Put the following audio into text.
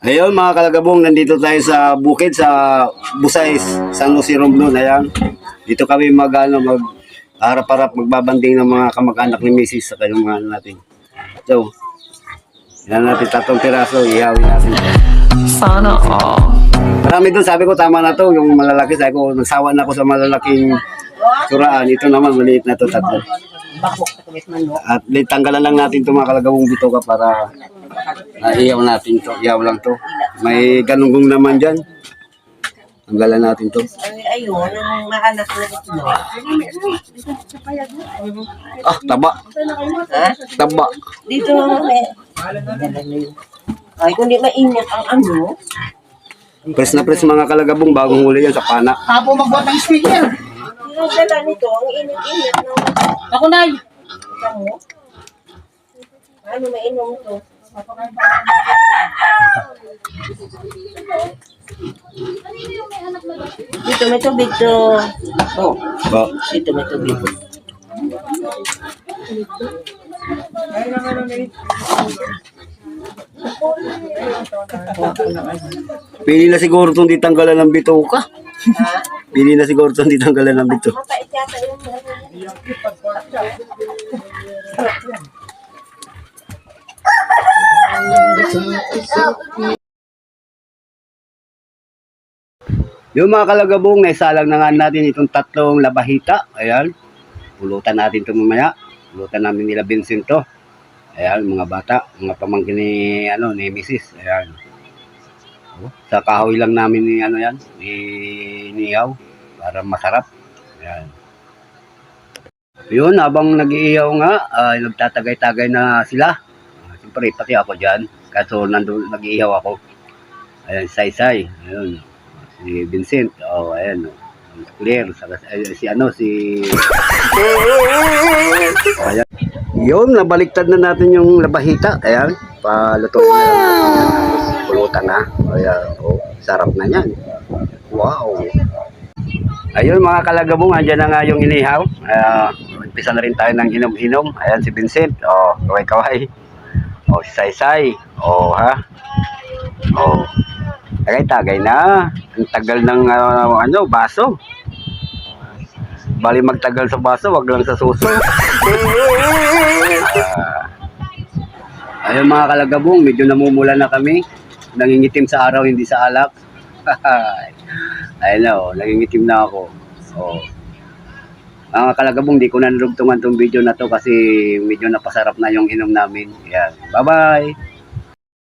Ayun mga kalagabong, nandito tayo sa bukid sa Busay, San Jose Romblon. Ayan. Dito kami mag harap-harap magbabanding ng mga kamag-anak ni Mrs. sa kayong mga natin. So, yan natin 3 piraso, ihawin natin. Sana all. Marami doon, sabi ko tama na to, yung malalaki, sabi ko nagsawa na ako sa malalaking suraan. Ito naman, maliit na to, 3. At tanggalan lang natin itong mga kalagawang bitoka para iyaw natin to, iyaw lang to. May ganunggong naman dyan. Tanggalan natin to. Ayun, ang maanak na ito. Ah, taba. Ha? Taba. Dito naman eh. Ay, kung di mainit ang ano. Press na press mga kalagabong, bagong huli yan sa pana. Apo magbuhat ng speaker. Yung dala nito, ang init-init ng Ako na. kamo. Ano mainom to? Dito may tubig to. Oh, Ba. dito may tubig. Pili na siguro itong ditanggalan ng bitoka. Pili na siguro itong ditanggalan ng bito. Mapait yata yung Yung mga kalagabong, naisalang na nga natin itong 3 labahita. Ayan. Pulutan natin ito mamaya. Pulutan namin nila Vincent to. Ayan, mga bata, mga pamangkin ni, ni Mrs. Ayan. Sa kahoy lang namin ni, inihaw para masarap. Ayan. Yun, habang nag-iihaw nga, nagtatagay-tagay na sila. Siyempre, pati ako dyan. Kaso nag-iihaw ako. Ayan, say-say. Ayun. Si Vincent. Oh, ayan. Clear. Si ayan. Yun, nabaliktad na natin yung labahita. Ayan. Palutuin na lang. Pulutan na. Ayan. Oh, sarap na yan. Wow. Ayun mga kalagabong, andyan na nga yung inihaw. Umpisa na rin tayo ng hinom-hinom. Ayan si Vincent. Oh, kaway-kaway. Oh, si Say-Say. Oh, ha. Oh. Tagay-tagay na. Ang tagal ng baso. Bali magtagal sa baso, wag lang sa suso. Ayun mga kalagabong, medyo namumula na kami. Nangingitim sa araw, hindi sa alak. Ayun na, nangingitim na ako. Oh. Mga kalagabong, di ko na narugtungan tong video na to kasi medyo napasarap na yung inom namin. Yan. Bye-bye!